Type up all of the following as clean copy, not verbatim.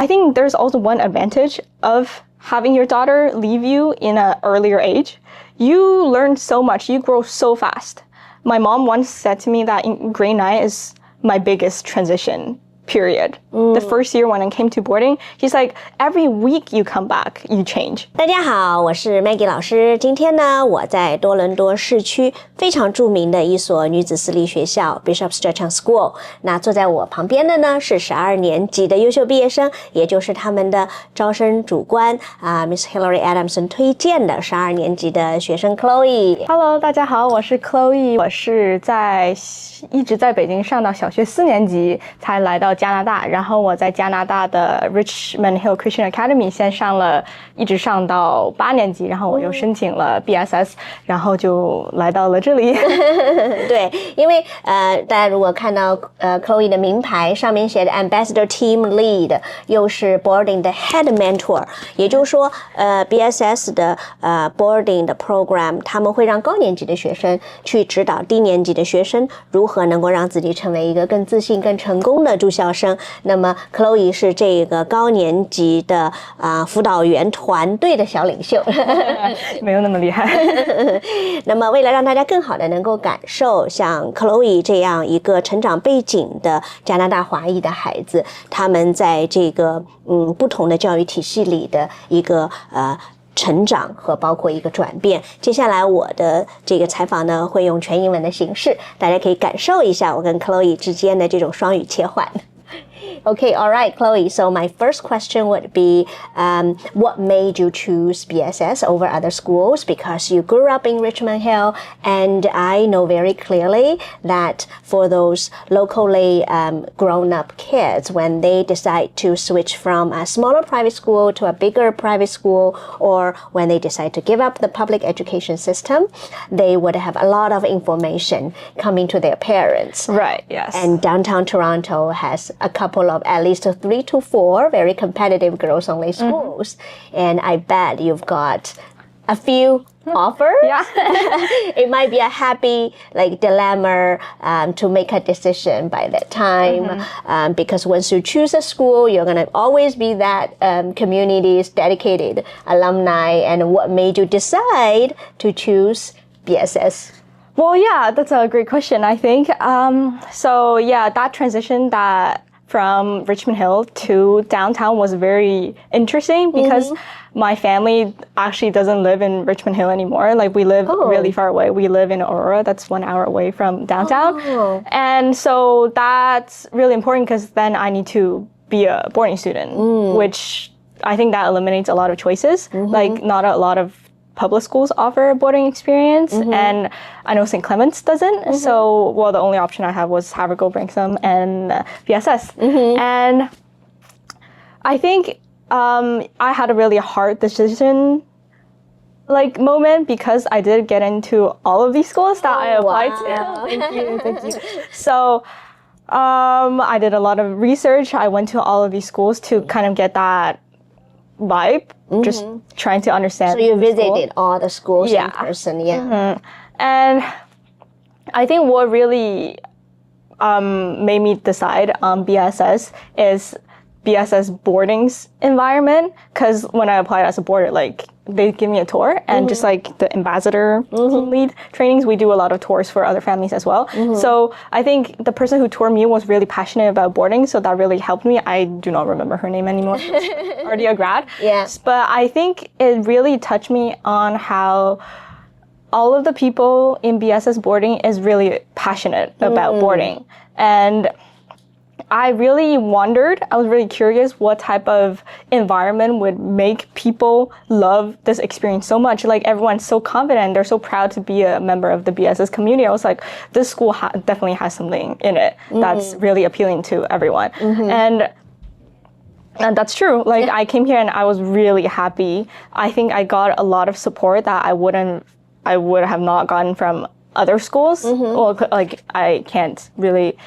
I think there's also one advantage of having your daughter leave you in an earlier age. You learn so much, you grow so fast. My mom once said to me that in grade 9 is my biggest transition period. The first year when I came to boarding, she's like, every week you come back, you change. 大家好，我是 Maggie 老师。今天呢，我在多伦多市区非常著名的一所女子私立学校 Strachan School。那坐在我旁边的呢是12年级的优秀毕业生，也就是他们的招生主官Miss Hillary Adamson 推荐的12年级的学生 Chloe。Hello， 大家好，我是 Chloe， 我是一直在北京上到小学4年级才来到加拿大，然后我在加拿大的 Richmond Hill Christian Academy 先一直上到8年级，然后我又申请了 BSS， 然后就来到了这里。对，因为大家如果看到Chloe 的名牌上面写的 Ambassador Team Lead， 又是 Boarding 的 Head Mentor， 也就是说BSS 的Boarding 的 Program， 他们会让高年级的学生去指导低年级的学生如何能够让自己成为一个更自信、更成功的住校生。那么 Chloe 是这个高年级的辅导员团队的小领袖。没有那么厉害。那么为了让大家更好的能够感受像 Chloe 这样一个成长背景的加拿大华裔的孩子，他们在这个不同的教育体系里的一个成长和包括一个转变。接下来我的这个采访呢会用全英文的形式，大家可以感受一下我跟 Chloe 之间的这种双语切换。Okay, all right, Chloe. So my first question would be, what made you choose BSS over other schools? Because you grew up in Richmond Hill, and I know very clearly that for those locally grown-up kids, when they decide to switch from a smaller private school to a bigger private school, or when they decide to give up the public education system, they would have a lot of information coming to their parents. Right, yes. And downtown Toronto has a couple of at least 3 to 4 very competitive girls-only schools. And I bet you've got a few offers. Yeah. It might be a happy dilemma to make a decision by that time. Because once you choose a school, you're going to always be that community's dedicated alumni. And what made you decide to choose BSS? Well, yeah, that's a great question, I think. So yeah, that transition from Richmond Hill to downtown was very interesting because my family actually doesn't live in Richmond Hill anymore. Like, we live really far away. We live in Aurora, that's 1 hour away from downtown. And so that's really important because then I need to be a boarding student, which I think that eliminates a lot of choices. Like, not a lot of public schools offer a boarding experience, and I know St. Clement's doesn't. So, well, the only option I had was Havergal, Branksome, and BSS. And I think I had a really hard decision moment because I did get into all of these schools that I applied to. Thank you. So I did a lot of research. I went to all of these schools to kind of get that vibe, just trying to understand. So you visited all the schools in person, And I think what really made me decide on BSS is BSS boarding's environment, because when I applied as a boarder, they give me a tour, and just like the ambassador team lead trainings, we do a lot of tours for other families as well. So I think the person who toured me was really passionate about boarding, so that really helped me. I do not remember her name anymore. She's already a grad. Yes. But I think it really touched me on how all of the people in BSS boarding is really passionate about boarding. And I really wondered, I was really curious what type of environment would make people love this experience so much. Like, everyone's so confident, they're so proud to be a member of the BSS community. I was like, this school definitely has something in it that's really appealing to everyone. And that's true. I came here and I was really happy. I think I got a lot of support that I would have not gotten from other schools. Well, I can't really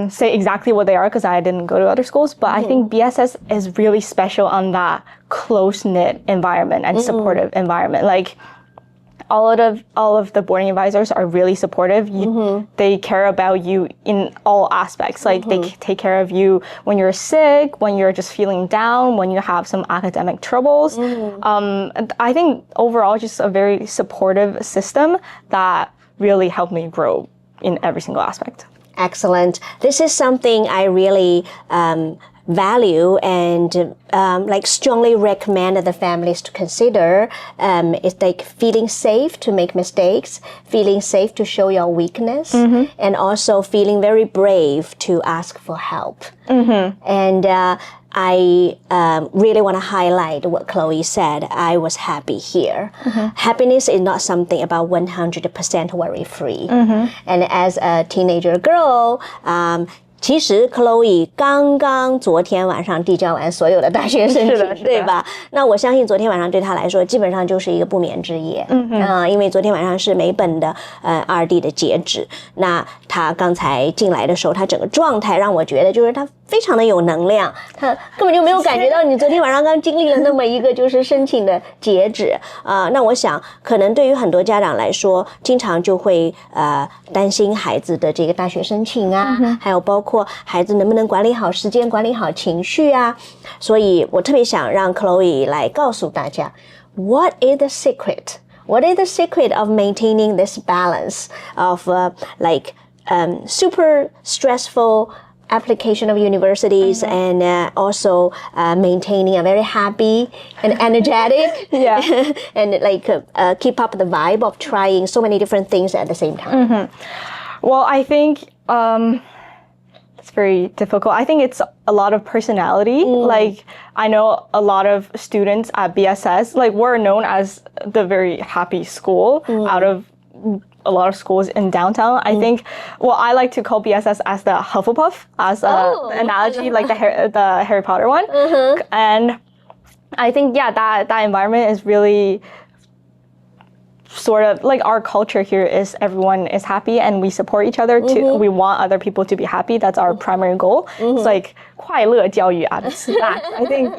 say exactly what they are because I didn't go to other schools, but I think BSS is really special on that close-knit environment and supportive environment. all of the boarding advisors are really supportive. They care about you in all aspects. Like they take care of you when you're sick, when you're just feeling down, when you have some academic troubles. I think overall just a very supportive system that really helped me grow in every single aspect. Excellent. This is something I really value and like strongly recommend the families to consider. It's like feeling safe to make mistakes, feeling safe to show your weakness, and also feeling very brave to ask for help. And I really want to highlight what Chloe said. I was happy here. Happiness is not something about 100% worry-free. And as a teenager girl, 其实 Chloe 刚刚昨天晚上递交完所有的大学申请，对吧？那我相信昨天晚上对她来说基本上就是一个不眠之夜。因为昨天晚上是每本的2D 的截止。那她刚才进来的时候，她整个状态让我觉得就是她非常的有能量，她根本就没有感觉到你昨天晚上刚经历了那么一个就是申请的截止那我想可能对于很多家长来说，经常就会担心孩子的这个大学申请啊，还有包括孩子能不能管理好时间、管理好情绪啊，所以我特别想让 Chloe 来告诉大家 What is the secret? What is the secret of maintaining this balance of super stressful application of universities and also maintaining a very happy and energetic and keep up the vibe of trying so many different things at the same time? Well, I think it's very difficult. I think it's a lot of personality. Like I know a lot of students at BSS, like we're known as the very happy school out of a lot of schools in downtown. I think, well, I like to call BSS as the Hufflepuff, as an analogy, like the Harry Potter one. And I think, that environment is really sort of like our culture here is everyone is happy and we support each other too. We want other people to be happy. That's our primary goal. It's like 快乐教育啊that I think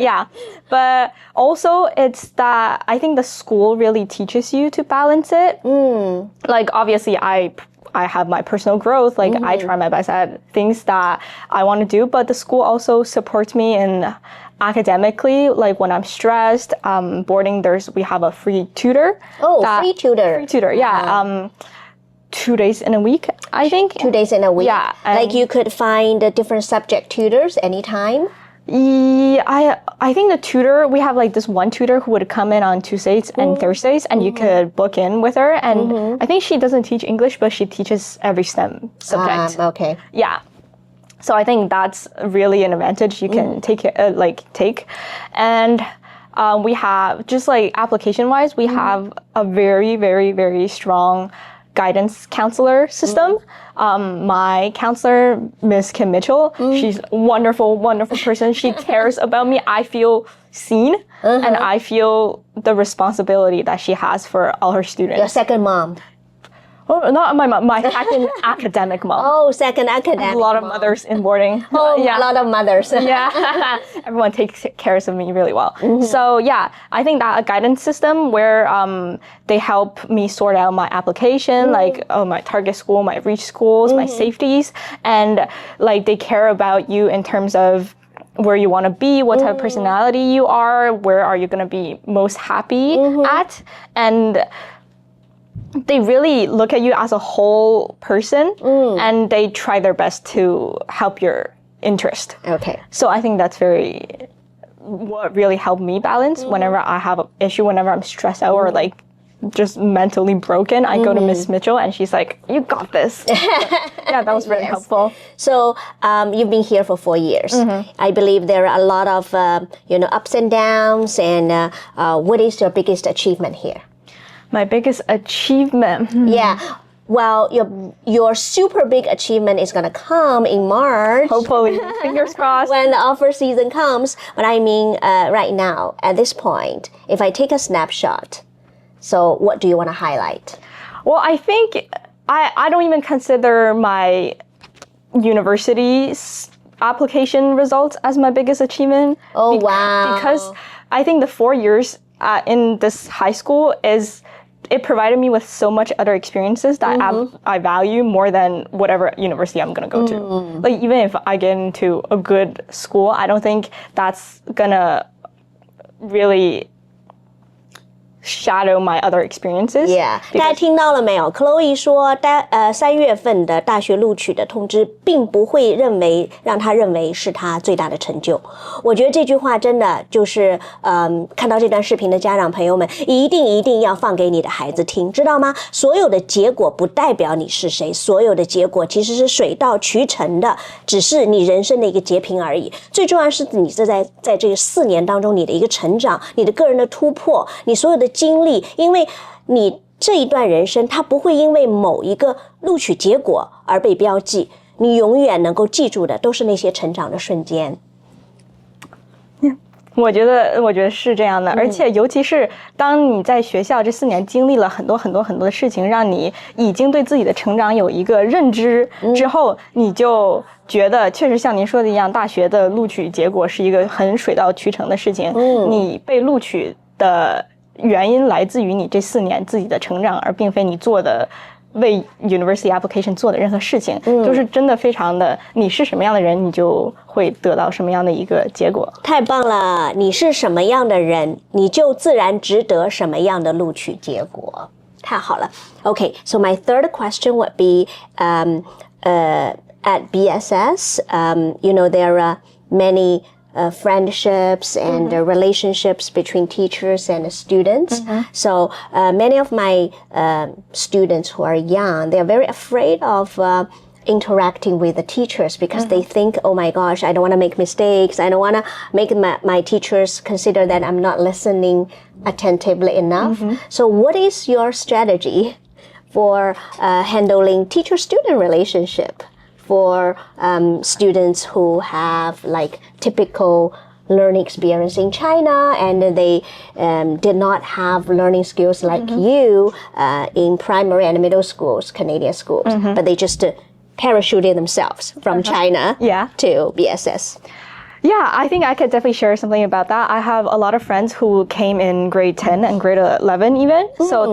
but also it's that I think the school really teaches you to balance it. Like obviously I have my personal growth, like I try my best at things that I want to do, but the school also supports me in academically, like when I'm stressed, boarding, we have a free tutor. Free tutor. Free tutor, 2 days in a week, I think. 2 days in a week? Yeah. Like you could find different subject tutors anytime? I think the tutor, we have like this one tutor who would come in on Tuesdays and Thursdays and you could book in with her. And I think she doesn't teach English, but she teaches every STEM subject. Okay. Yeah. So I think that's really an advantage you can take. And we have, just like application-wise, we have a very, very, very strong guidance counselor system. My counselor, Miss Kim Mitchell, she's a wonderful, wonderful person. She cares about me. I feel seen and I feel the responsibility that she has for all her students. Your second mom? Oh, not my mom, my second academic mom. Oh, second academic. A lot of mothers in boarding. A lot of mothers. Everyone takes care of me really well. So I think that a guidance system where they help me sort out my application, like my target school, my reach schools, my safeties, and like they care about you in terms of where you want to be, what type of personality you are, where are you going to be most happy at, and they really look at you as a whole person and they try their best to help your interest. Okay. So I think that's what really helped me balance whenever I have an issue, whenever I'm stressed out or like just mentally broken, I go to Miss Mitchell and she's like, you got this. That was really helpful. So you've been here for 4 years. I believe there are a lot of ups and downs, and what is your biggest achievement here? My biggest achievement. Yeah. Well, your super big achievement is going to come in March. Hopefully. Fingers crossed. When the offer season comes. But I mean, right now, at this point, if I take a snapshot, so what do you want to highlight? Well, I think I don't even consider my university's application results as my biggest achievement. Oh, wow. Because I think the 4 years in this high school is it provided me with so much other experiences that I value more than whatever university I'm gonna go to. Like even if I get into a good school, I don't think that's gonna really shadow my other experiences. Yeah. 大家听到了没有 ？Chloe 说，3月份的大学录取的通知，并不会让他认为是他最大的成就。我觉得这句话真的就是，看到这段视频的家长朋友们，一定要放给你的孩子听，知道吗？所有的结果不代表你是谁，所有的结果其实是水到渠成的，只是你人生的一个截屏而已。最重要的是你在这4年当中，你的一个成长，你的个人的突破，你所有的经历，因为你这一段人生它不会因为某一个录取结果而被标记，你永远能够记住的都是那些成长的瞬间。我觉得是这样的，而且尤其是当你在学校这4年经历了很多的事情，让你已经对自己的成长有一个认知之后，你就觉得确实像您说的一样，大学的录取结果是一个很水到渠成的事情。你被录取的原因来自于你这4年自己的成长，而并非你做的为 university application 做的任何事情，就是真的非常的，你是什么样的人，你就会得到什么样的一个结果。太棒了，你是什么样的人，你就自然值得什么样的录取结果。太好了。Okay, so my third question would be, at BSS, there are many friendships and relationships between teachers and students. So many of my students who are young, they are very afraid of interacting with the teachers because they think, oh my gosh, I don't want to make mistakes. I don't want to make my teachers consider that I'm not listening attentively enough. So what is your strategy for handling teacher-student relationship for students who have like typical learning experience in China and they did not have learning skills like you in primary and middle schools, Canadian schools, but they just parachuted themselves from China to BSS? Yeah, I think I could definitely share something about that. I have a lot of friends who came in grade 10 and grade 11 even. So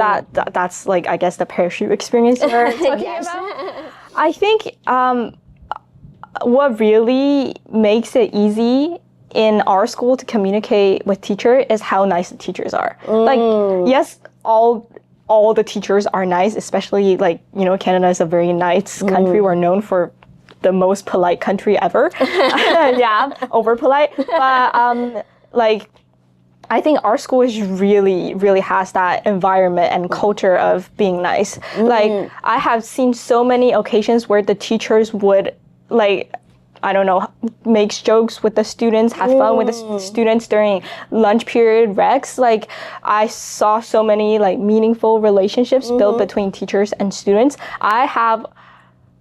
that's like, I guess, the parachute experience you're talking about. I think what really makes it easy in our school to communicate with teachers is how nice the teachers are. Like, yes, all the teachers are nice, especially like, Canada is a very nice country. We're known for the most polite country ever. Yeah, over polite. But like, I think our school is really has that environment and culture of being nice. Like, I have seen so many occasions where the teachers would, like, I don't know, make jokes with the students, have fun with the students during lunch period recs. Like, I saw so many like meaningful relationships built between teachers and students.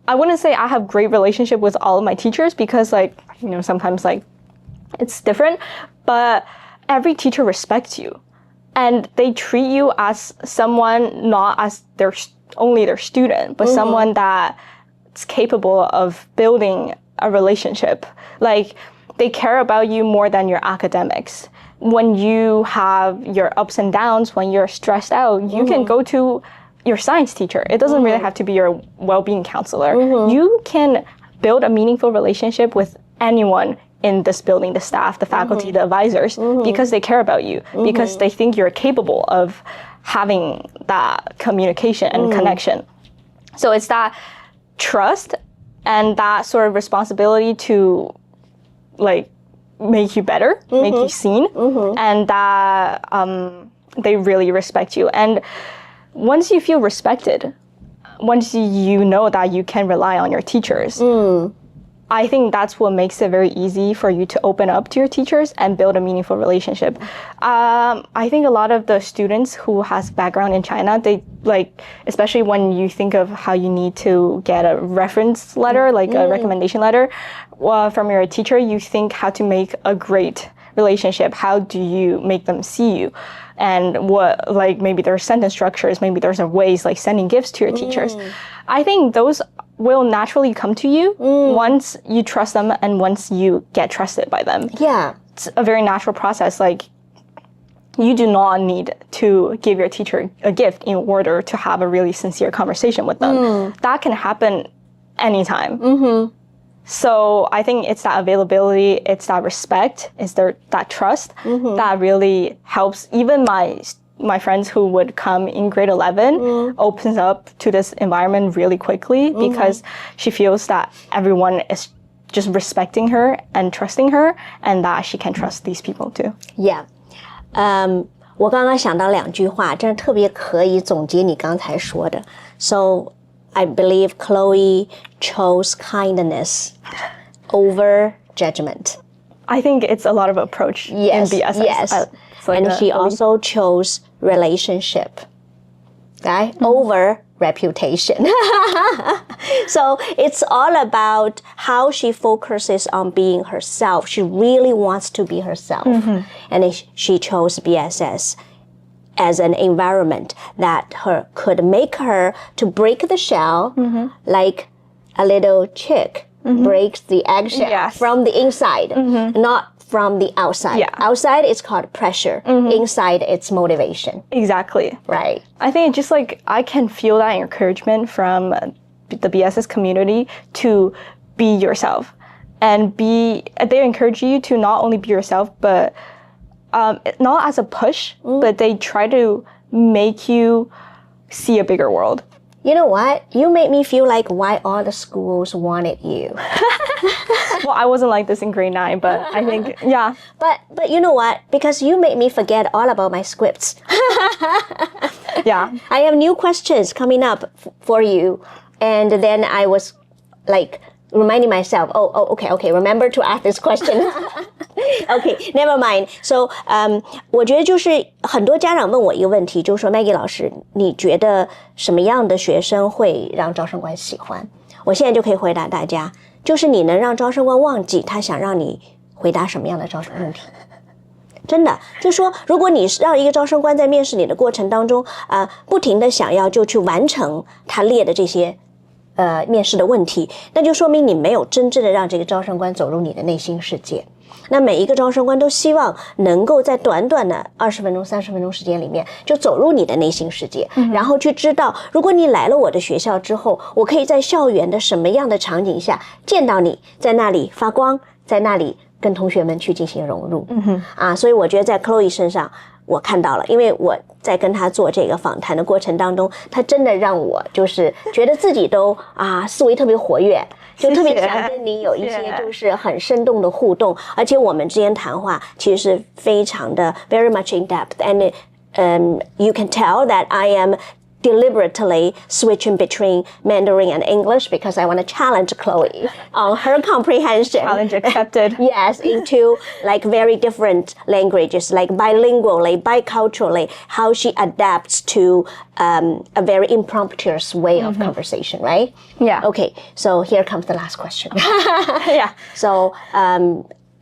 I wouldn't say I have great relationship with all of my teachers because like, sometimes like it's different, but every teacher respects you and they treat you as someone, not as only their student, but someone that's capable of building a relationship. Like, they care about you more than your academics. When you have your ups and downs, when you're stressed out, you can go to your science teacher. It doesn't really have to be your well-being counselor. You can build a meaningful relationship with anyone in this building, the staff, the faculty, the advisors, because they care about you, because they think you're capable of having that communication and connection. So it's that trust and that sort of responsibility to like make you better, make you seen, and that they really respect you. And once you feel respected, once you know that you can rely on your teachers, I think that's what makes it very easy for you to open up to your teachers and build a meaningful relationship. I think a lot of the students who has background in China, they like, especially when you think of how you need to get a reference letter, like a recommendation letter from your teacher, you think how to make a great relationship. How do you make them see you? And what, like, maybe there's sentence structures, maybe there's ways like sending gifts to your teachers. I think those will naturally come to you once you trust them and once you get trusted by them. Yeah. It's a very natural process. Like, you do not need to give your teacher a gift in order to have a really sincere conversation with them. That can happen anytime. So I think it's that availability, it's that respect, it's that trust that really helps. Even my friends who would come in grade 11 opens up to this environment really quickly because she feels that everyone is just respecting her and trusting her, and that she can trust these people too. Yeah. 我刚刚想到2句话，真的特别可以总结你刚才说的。So I believe Chloe chose kindness over judgment. I think it's a lot of approach in BSS. Yes. And she also chose relationship, right? Over reputation. So it's all about how she focuses on being herself. She really wants to be herself. And she chose BSS as an environment that could make her to break the shell like a little chick breaks the eggshell from the inside, not from the outside. Outside it's called pressure. Inside it's motivation. Exactly. Right. I think just like I can feel that encouragement from the BSS community to be yourself, and they encourage you to not only be yourself, but not as a push, but they try to make you see a bigger world. You know what? You made me feel like why all the schools wanted you. Well, I wasn't like this in grade 9, but I think, yeah. But you know what? Because you made me forget all about my scripts. Yeah. I have new questions coming up for you. And then I was like reminding myself, okay, remember to ask this question. Okay, never mind. So, 我觉得就是很多家长问我一个问题，就是说 Maggie 老师，你觉得什么样的学生会让招生官喜欢？我现在就可以回答大家，就是你能让招生官忘记他想让你回答什么样的招生问题。真的，就是说，如果你让一个招生官在面试你的过程当中，不停的想要就去完成他列的这些面试的问题，那就说明你没有真正的让这个招生官走入你的内心世界。那每一个招生官都希望能够在短短的20分钟、30分钟时间里面就走入你的内心世界，然后去知道，如果你来了我的学校之后，我可以在校园的什么样的场景下见到你，在那里发光，在那里跟同学们去进行融入。所以我觉得在 Chloe 身上我看到了，因为我在跟他做这个访谈的过程当中，他真的让我就是觉得自己都思维特别活跃，就特别想跟你有一些就是很生动的互动，而且我们之间谈话其实是非常的 very much in depth, and you can tell that I am deliberately switching between Mandarin and English because I want to challenge Chloe on her comprehension. Challenge accepted. Yes, into like very different languages, like bilingually, biculturally, how she adapts to a very impromptu way of conversation, right? Yeah. Okay, so here comes the last question. Yeah. So,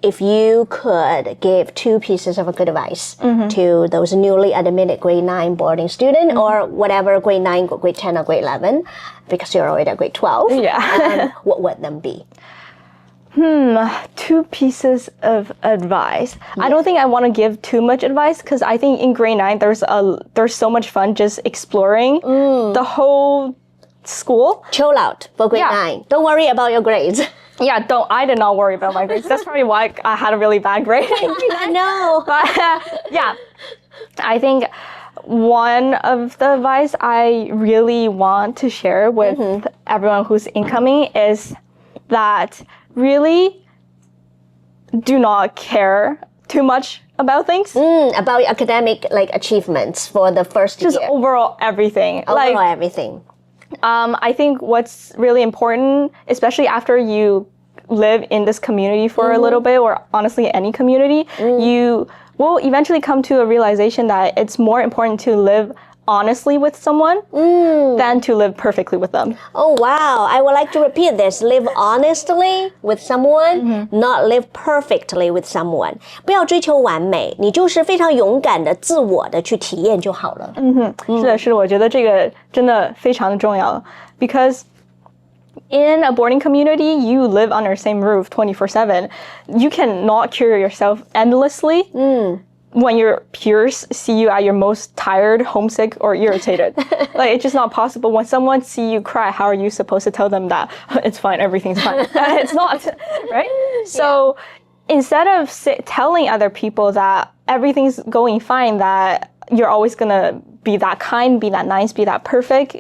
if you could give 2 pieces of good advice to those newly admitted grade 9 boarding student or whatever grade 9, grade 10 or grade 11, because you're already at grade 12, what would them be? 2 pieces of advice. I don't think I want to give too much advice because I think in grade 9 there's so much fun just exploring the whole school. Chill out for grade 9. Don't worry about your grades. Yeah, I did not worry about my grades. That's probably why I had a really bad grade. I know. But yeah, I think one of the advice I really want to share with everyone who's incoming is that really do not care too much about things. About your academic achievements for the first year. Just overall everything. Everything. I think what's really important, especially after you live in this community for a little bit, or honestly any community, you will eventually come to a realization that it's more important to live honestly with someone than to live perfectly with them. Oh, wow. I would like to repeat this. Live honestly with someone, not live perfectly with someone. 不要追求完美，你就是非常勇敢的自我的去体验就好了。是的，我觉得这个真的非常的重要 because in a boarding community, you live under the same roof 24/7. You cannot cure yourself endlessly. when your peers see you at your most tired, homesick, or irritated. Like, it's just not possible. When someone see you cry, how are you supposed to tell them that it's fine, everything's fine? It's not, right? So instead of telling other people that everything's going fine, that you're always gonna be that kind, be that nice, be that perfect,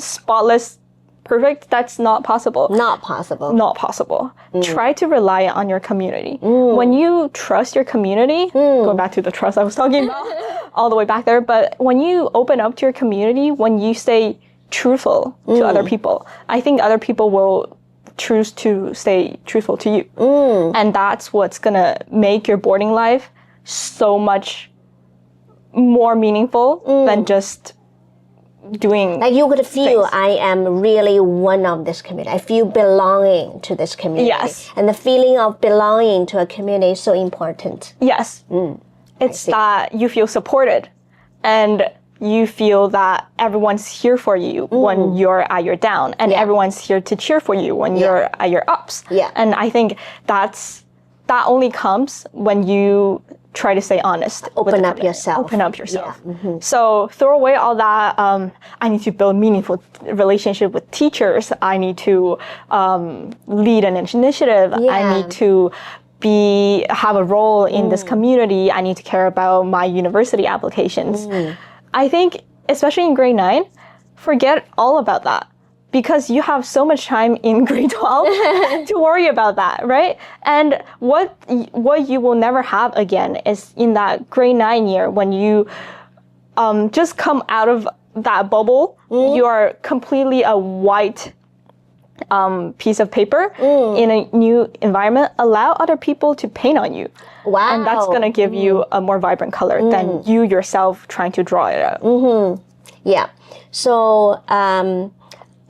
spotless, perfect, that's not possible. Not possible. Not possible. Try to rely on your community. When you trust your community, going back to the trust I was talking about, all the way back there, but when you open up to your community, when you stay truthful to other people, I think other people will choose to stay truthful to you. And that's what's gonna make your boarding life so much more meaningful than just doing like you could feel things. I am really one of this community. I feel belonging to this community. Yes. And the feeling of belonging to a community is so important. Yes. It's that you feel supported and you feel that everyone's here for you when you're at your down, and everyone's here to cheer for you when you're at your ups. Yeah. And I think that only comes when you try to stay honest. Open up yourself. Open up yourself. So throw away all that, I need to build meaningful relationship with teachers. I need to lead an initiative. I need to have a role in this community. I need to care about my university applications. I think, especially in grade 9, forget all about that. Because you have so much time in grade 12 to worry about that, right? And what you will never have again is in that grade 9 year when you just come out of that bubble, you are completely a white piece of paper in a new environment. Allow other people to paint on you. Wow. And that's going to give you a more vibrant color than you yourself trying to draw it out. Yeah. So,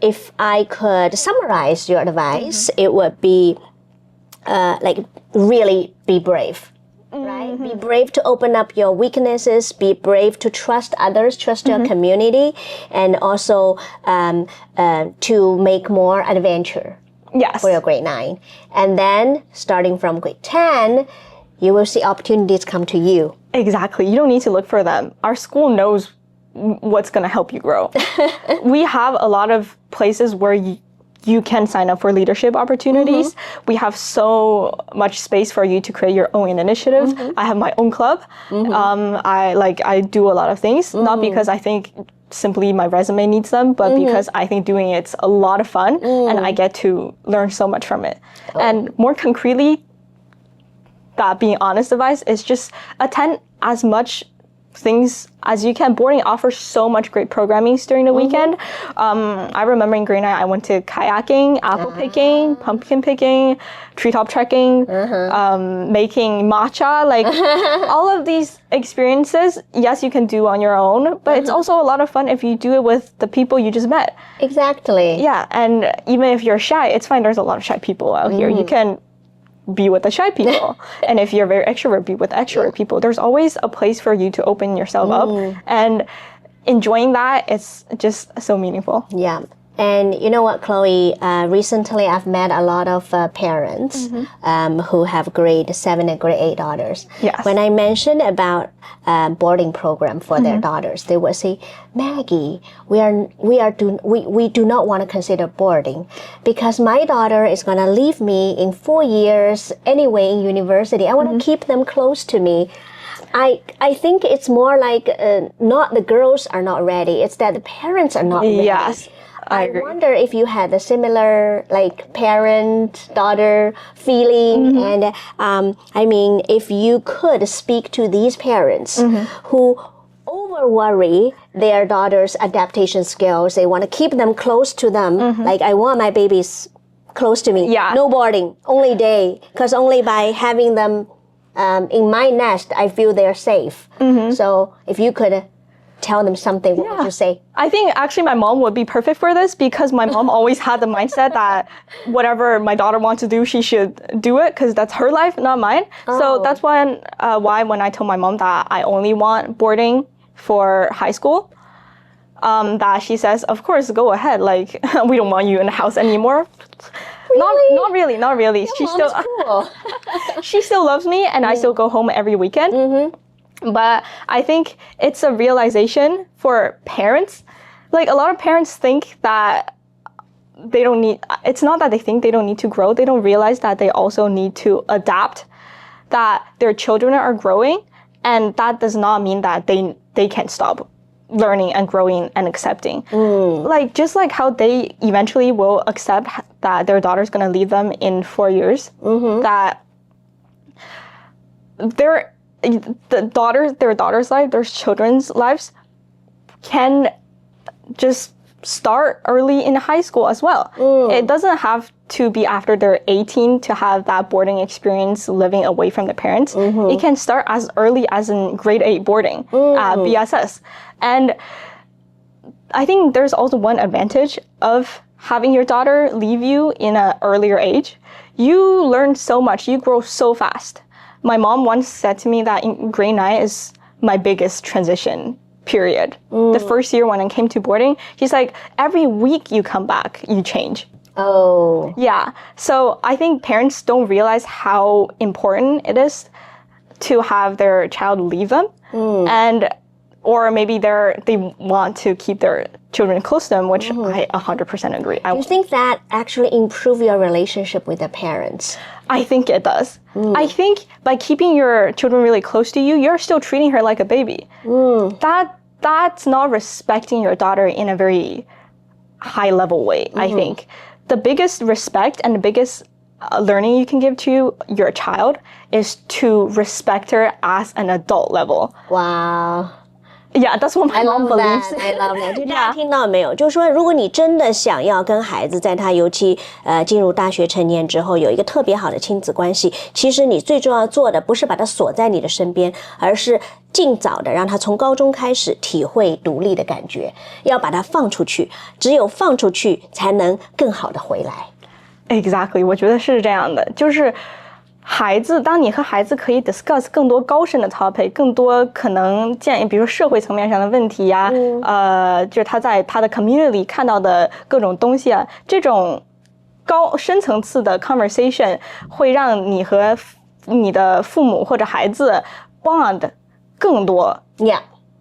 if I could summarize your advice, it would be like really be brave, right? Be brave to open up your weaknesses, be brave to trust others, trust your community, and also to make more adventure for your grade 9. And then starting from grade 10, you will see opportunities come to you. Exactly. You don't need to look for them. Our school knows what's going to help you grow. We have a lot of places where you can sign up for leadership opportunities. We have so much space for you to create your own initiatives. I have my own club. I do a lot of things, not because I think simply my resume needs them, but because I think doing it's a lot of fun and I get to learn so much from it. And more concretely, that being honest advice is just attend as much things as you can. Boarding offers so much great programming during the weekend. I remember in grade 9, I went to kayaking, apple picking, pumpkin picking, treetop trekking, making matcha, like all of these experiences, yes, you can do on your own, but it's also a lot of fun if you do it with the people you just met. Exactly. Yeah, and even if you're shy, it's fine. There's a lot of shy people out here. You can be with the shy people. And if you're very extrovert, be with extrovert people. There's always a place for you to open yourself up. And enjoying that is just so meaningful. Yeah. And you know what, Chloe? Recently, I've met a lot of parents who have grade 7 and grade 8 daughters. Yes. When I mentioned about boarding program for their daughters, they would say, Maggie, we do not want to consider boarding because my daughter is going to leave me in 4 years anyway in university. I want to keep them close to me. I think it's more like not the girls are not ready. It's that the parents are not ready. Yes. I wonder if you had a similar like parent-daughter feeling, and I mean, if you could speak to these parents who over-worry their daughter's adaptation skills, they want to keep them close to them, like I want my babies close to me, no boarding, only day, because only by having them in my nest, I feel they're safe. So if you could tell them something, what would you say? I think actually my mom would be perfect for this because my mom always had the mindset that whatever my daughter wants to do, she should do it because that's her life, not mine. So that's why when I told my mom that I only want boarding for high school, that she says, of course, go ahead. Like, we don't want you in the house anymore. Really? Not really. She still, cool. she still loves me and I still go home every weekend. But I think it's a realization for parents. Like a lot of parents think that they don't need, it's not that they think they don't need to grow. They don't realize that they also need to adapt, that their children are growing. And that does not mean that they can't stop learning and growing and accepting. Like just like how they eventually will accept that their daughter's going to leave them in 4 years, that their daughter's life, their children's lives can just start early in high school as well. It doesn't have to be after they're 18 to have that boarding experience living away from the parents. It can start as early as in grade 8 boarding at BSS. And I think there's also one advantage of having your daughter leave you in an earlier age. You learn so much, you grow so fast. My mom once said to me that in grade 9 is my biggest transition period. The first year when I came to boarding, she's like, every week you come back, you change. Oh. Yeah. So I think parents don't realize how important it is to have their child leave them. And or maybe they want to keep their children close to them, which I 100% agree. Do you think that actually improve your relationship with the parents? I think it does. I think by keeping your children really close to you, you're still treating her like a baby. That's not respecting your daughter in a very high level way, I think. The biggest respect and the biggest learning you can give to your child is to respect her as an adult level. Wow. Yeah, that's what my mom believes. I love that. 就大家听到没有？就是说，如果你真的想要跟孩子在他尤其进入大学成年之后有一个特别好的亲子关系，其实你最重要做的不是把他锁在你的身边，而是尽早的让他从高中开始体会独立的感觉，要把他放出去，只有放出去才能更好的回来。Exactly， 我觉得是这样的，就是孩子，当你和孩子可以 discuss 更多高深的 topic， 更多可能建议，比如社会层面上的问题呀，就是他在他的 community 看到的各种东西啊，这种深层次的 conversation 会让你和你的父母或者孩子 bond 更多。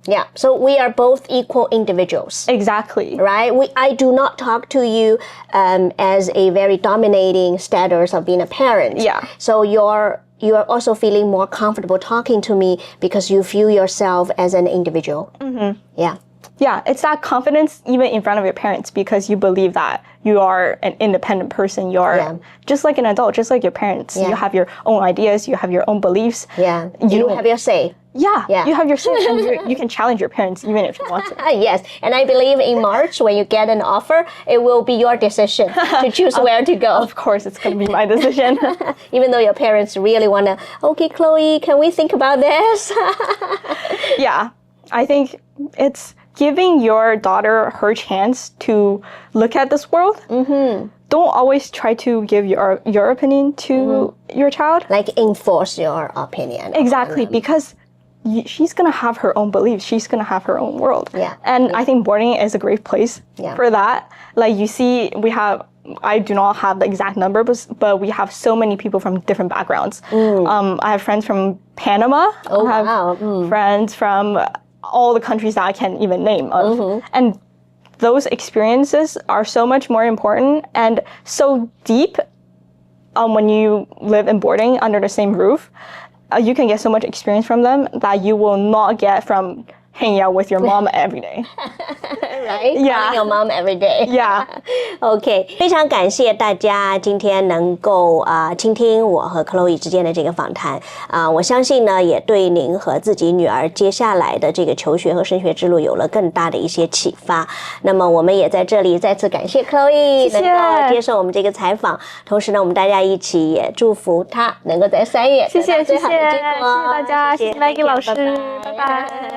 Yeah, so we are both equal individuals. Exactly. Right? I do not talk to you as a very dominating status of being a parent. Yeah. So you are also feeling more comfortable talking to me because you feel yourself as an individual. Yeah. Yeah, it's that confidence even in front of your parents because you believe that you are an independent person. You are just like an adult, just like your parents. You have your own ideas, you have your own beliefs. Yeah, you have your say. Yeah, you have your say and you can challenge your parents even if you want to. Yes, and I believe in March when you get an offer, it will be your decision to choose where to go. Of course, it's going to be my decision. Even though your parents really want to, okay, Chloe, can we think about this? Yeah, I think it's giving your daughter her chance to look at this world. Don't always try to give your opinion to your child. Like enforce your opinion. Exactly, because she's going to have her own beliefs. She's going to have her own world. And I think boarding is a great place for that. Like you see, I do not have the exact number, but we have so many people from different backgrounds. I have friends from Panama. Oh, I have wow. Friends from all the countries that I can't even name of. And those experiences are so much more important and so deep when you live in boarding under the same roof. You can get so much experience from them that you will not get from hanging out with your mom every day. Right? Yeah. Calling your mom every day. Yeah. OK， 非常感谢大家今天能够倾听我和 Chloe 之间的这个访谈我相信呢也对您和自己女儿接下来的这个求学和升学之路有了更大的一些启发。那么我们也在这里再次感谢 Chloe 能够接受我们这个采访，同时呢我们大家一起也祝福她能够在3月得到最好的结果。谢谢大家，谢谢 Maggie 老师，拜拜。